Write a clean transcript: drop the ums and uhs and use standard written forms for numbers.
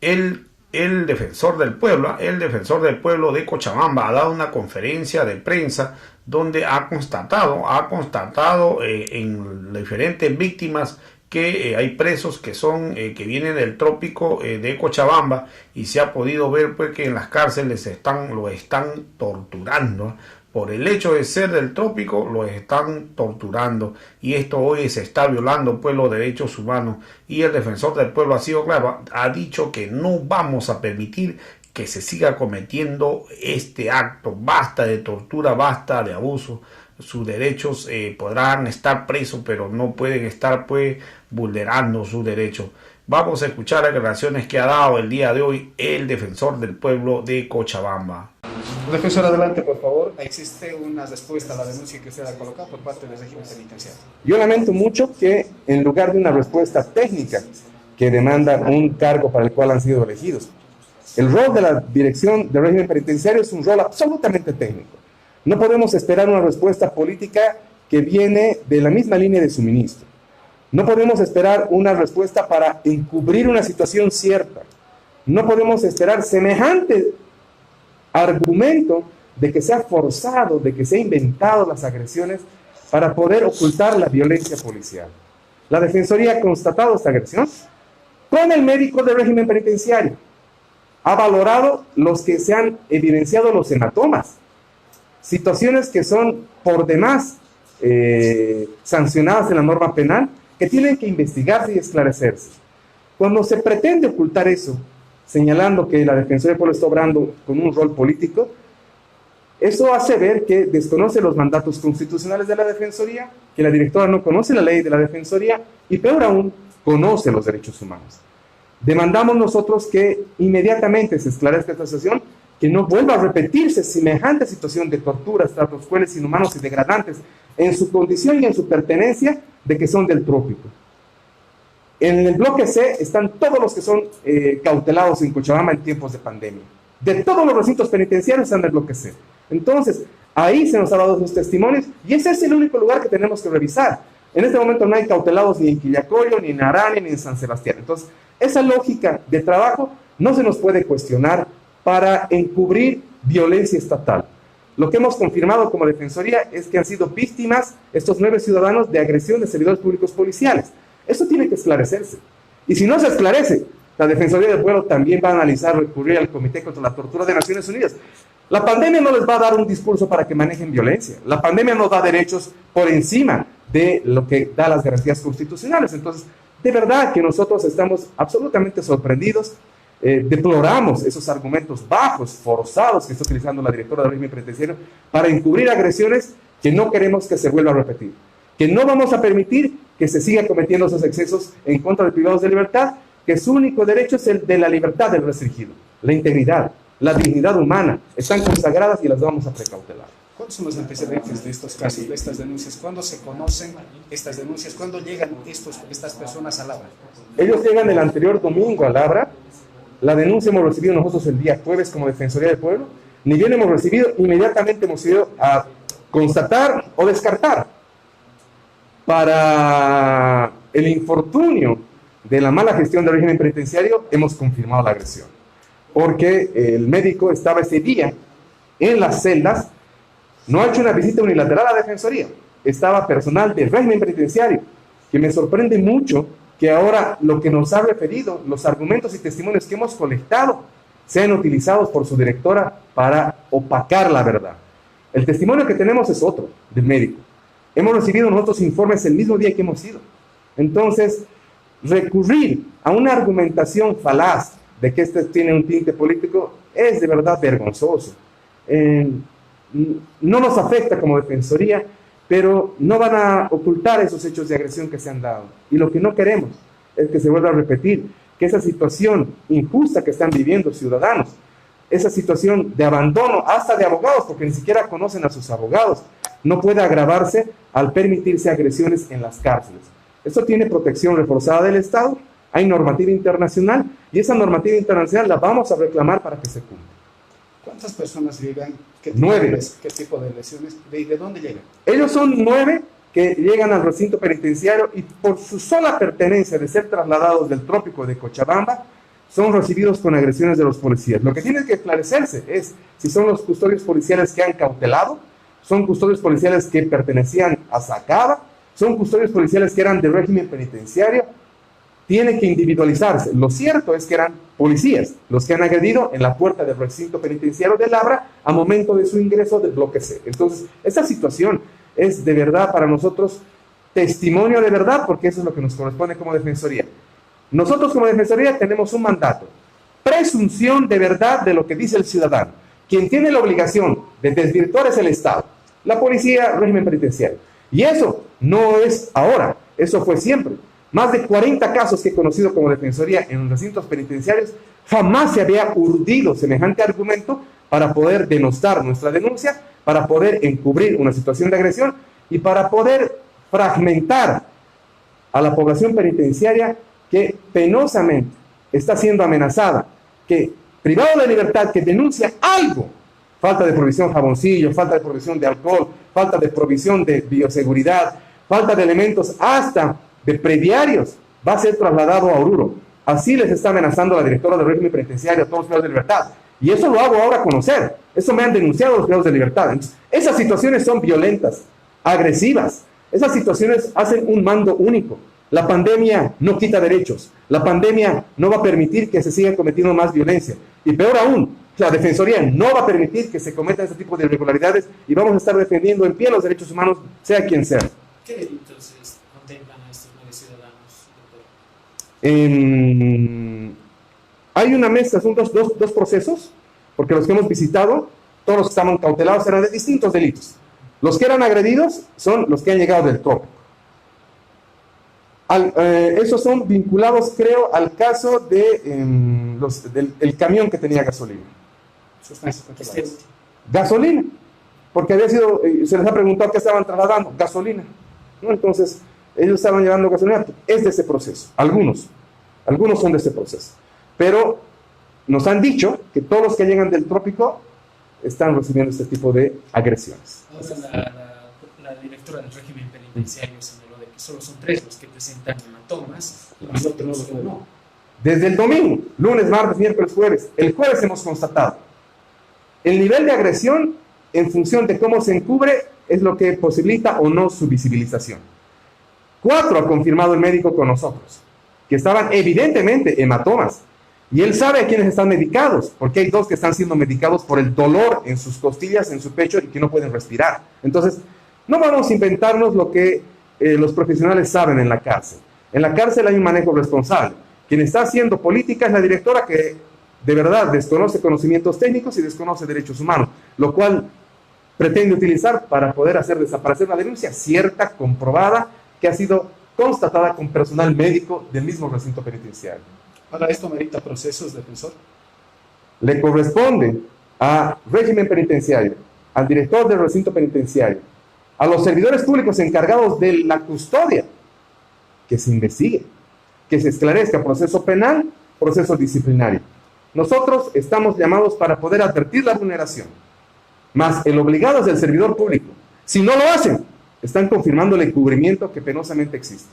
el defensor del pueblo de Cochabamba ha dado una conferencia de prensa donde ha constatado en diferentes víctimas que hay presos que son que vienen del trópico de Cochabamba, y se ha podido ver pues que en las cárceles lo están torturando. Por el hecho de ser del trópico, lo están torturando, y esto hoy se está violando pues los derechos humanos, y el defensor del pueblo ha sido claro, ha dicho que no vamos a permitir que se siga cometiendo este acto. Basta de tortura, basta de abuso. Sus derechos podrán estar presos, pero no pueden estar pues vulnerando sus derechos. Vamos a escuchar las declaraciones que ha dado el día de hoy el defensor del pueblo de Cochabamba. Defensor, adelante, por favor. ¿Existe una respuesta a la denuncia que usted ha colocado por parte del régimen penitenciario? Yo lamento mucho que en lugar de una respuesta técnica que demanda un cargo para el cual han sido elegidos, el rol de la dirección del régimen penitenciario es un rol absolutamente técnico. No podemos esperar una respuesta política que viene de la misma línea de suministro. No podemos esperar una respuesta para encubrir una situación cierta. No podemos esperar semejante argumento de que se ha forzado, de que se ha inventado las agresiones para poder ocultar la violencia policial. La Defensoría ha constatado esta agresión con el médico del régimen penitenciario. Ha valorado los que se han evidenciado los hematomas, situaciones que son por demás sancionadas en la norma penal, que tienen que investigarse y esclarecerse. Cuando se pretende ocultar eso, señalando que la Defensoría del Pueblo está obrando con un rol político, eso hace ver que desconoce los mandatos constitucionales de la Defensoría, que la directora no conoce la ley de la Defensoría y, peor aún, conoce los derechos humanos. Demandamos nosotros que inmediatamente se esclarezca esta situación, que no vuelva a repetirse semejante situación de torturas, tratos crueles, inhumanos y degradantes en su condición y en su pertenencia de que son del trópico. En el bloque C están todos los que son cautelados en Cochabamba en tiempos de pandemia. De todos los recintos penitenciarios están en el bloque C. Entonces, ahí se nos ha dado sus testimonios y ese es el único lugar que tenemos que revisar. En este momento no hay cautelados ni en Quillacollo, ni en Arani, ni en San Sebastián. Entonces, esa lógica de trabajo no se nos puede cuestionar para encubrir violencia estatal. Lo que hemos confirmado como Defensoría es que han sido víctimas estos 9 ciudadanos de agresión de servidores públicos policiales. Eso tiene que esclarecerse. Y si no se esclarece, la Defensoría del Pueblo también va a analizar recurrir al Comité contra la Tortura de Naciones Unidas. La pandemia no les va a dar un discurso para que manejen violencia. La pandemia no da derechos por encima de lo que da las garantías constitucionales. Entonces, de verdad que nosotros estamos absolutamente sorprendidos. Deploramos esos argumentos bajos, forzados que está utilizando la directora del régimen penitenciario para encubrir agresiones que no queremos que se vuelva a repetir. Que no vamos a permitir que se siga cometiendo esos excesos en contra de privados de libertad, que su único derecho es el de la libertad del restringido. La integridad, la dignidad humana están consagradas y las vamos a precautelar. ¿Cuáles son los antecedentes de estos casos, de estas denuncias? ¿Cuándo se conocen estas denuncias? ¿Cuándo llegan estas personas al Abra? Ellos llegan el anterior domingo al Abra. La denuncia hemos recibido nosotros el día jueves como Defensoría del Pueblo. Ni bien hemos recibido, inmediatamente hemos ido a constatar o descartar. Para el infortunio de la mala gestión del régimen penitenciario, hemos confirmado la agresión. Porque el médico estaba ese día en las celdas, no ha hecho una visita unilateral a la Defensoría, estaba personal del régimen penitenciario, que me sorprende mucho que ahora lo que nos ha referido, los argumentos y testimonios que hemos colectado, sean utilizados por su directora para opacar la verdad. El testimonio que tenemos es otro, del médico. Hemos recibido nosotros informes el mismo día que hemos ido. Entonces, recurrir a una argumentación falaz de que este tiene un tinte político es de verdad vergonzoso. No nos afecta como Defensoría, pero no van a ocultar esos hechos de agresión que se han dado. Y lo que no queremos es que se vuelva a repetir, que esa situación injusta que están viviendo ciudadanos, esa situación de abandono hasta de abogados, porque ni siquiera conocen a sus abogados, no puede agravarse al permitirse agresiones en las cárceles. Esto tiene protección reforzada del Estado, hay normativa internacional, y esa normativa internacional la vamos a reclamar para que se cumpla. ¿Cuántas personas llegan? ¿Qué 9. ¿Qué tipo de lesiones? ¿De dónde llegan? Ellos son 9 que llegan al recinto penitenciario y por su sola pertenencia de ser trasladados del trópico de Cochabamba, son recibidos con agresiones de los policías. Lo que tiene que esclarecerse es si son los custodios policiales que han cautelado, son custodios policiales que pertenecían a Sacaba, son custodios policiales que eran de régimen penitenciario. Tiene que individualizarse. Lo cierto es que eran policías los que han agredido en la puerta del recinto penitenciario de Labra a momento de su ingreso del bloque C. Entonces, esta situación es de verdad para nosotros testimonio de verdad, porque eso es lo que nos corresponde como Defensoría. Nosotros como Defensoría tenemos un mandato, presunción de verdad de lo que dice el ciudadano. Quien tiene la obligación de desvirtuar es el Estado, la policía, régimen penitenciario. Y eso no es ahora, eso fue siempre. Más de 40 casos que he conocido como Defensoría en los recintos penitenciarios, jamás se había urdido semejante argumento para poder denostar nuestra denuncia, para poder encubrir una situación de agresión y para poder fragmentar a la población penitenciaria que penosamente está siendo amenazada, que privado de libertad, que denuncia algo, falta de provisión de jaboncillo, falta de provisión de alcohol, falta de provisión de bioseguridad, falta de elementos hasta de prediarios, va a ser trasladado a Oruro. Así les está amenazando la directora del régimen penitenciario a todos los privados de libertad. Y eso lo hago ahora a conocer. Eso me han denunciado los privados de libertad. Entonces, esas situaciones son violentas, agresivas. Esas situaciones hacen un mando único. La pandemia no quita derechos. La pandemia no va a permitir que se siga cometiendo más violencia. Y peor aún, la Defensoría no va a permitir que se cometan este tipo de irregularidades y vamos a estar defendiendo en pie los derechos humanos, sea quien sea. ¿Qué delitos contemplan a estos nueve ciudadanos, doctor? Hay una mezcla, son dos procesos, porque los que hemos visitado, todos los que estaban cautelados eran de distintos delitos. Los que eran agredidos son los que han llegado del trópico. Esos son vinculados, creo, al caso del camión que tenía gasolina. Gasolina, porque había sido, se les ha preguntado qué estaban trasladando, gasolina, ¿no? Entonces, ellos estaban llevando gasolina, es de ese proceso, algunos son de ese proceso, pero nos han dicho que todos los que llegan del trópico están recibiendo este tipo de agresiones. Ahora la directora del régimen penitenciario señaló de que solo son 3 los que presentan hematomas y los otros no. Desde el domingo, lunes, martes, miércoles, jueves, el jueves hemos constatado el nivel de agresión en función de cómo se encubre es lo que posibilita o no su visibilización. 4 ha confirmado el médico con nosotros, que estaban evidentemente hematomas. Y él sabe a quiénes están medicados, porque hay 2 que están siendo medicados por el dolor en sus costillas, en su pecho, y que no pueden respirar. Entonces, no vamos a inventarnos lo que los profesionales saben en la cárcel. En la cárcel hay un manejo responsable. Quien está haciendo política es la directora que de verdad desconoce conocimientos técnicos y desconoce derechos humanos, lo cual pretende utilizar para poder hacer desaparecer una denuncia cierta, comprobada, que ha sido constatada con personal médico del mismo recinto penitenciario. ¿Para esto merita procesos, defensor? Le corresponde a régimen penitenciario, al director del recinto penitenciario, a los servidores públicos encargados de la custodia, que se investigue, que se esclarezca proceso penal, proceso disciplinario. Nosotros estamos llamados para poder advertir la vulneración, más el obligado es el servidor público. Si no lo hacen, están confirmando el encubrimiento que penosamente existe.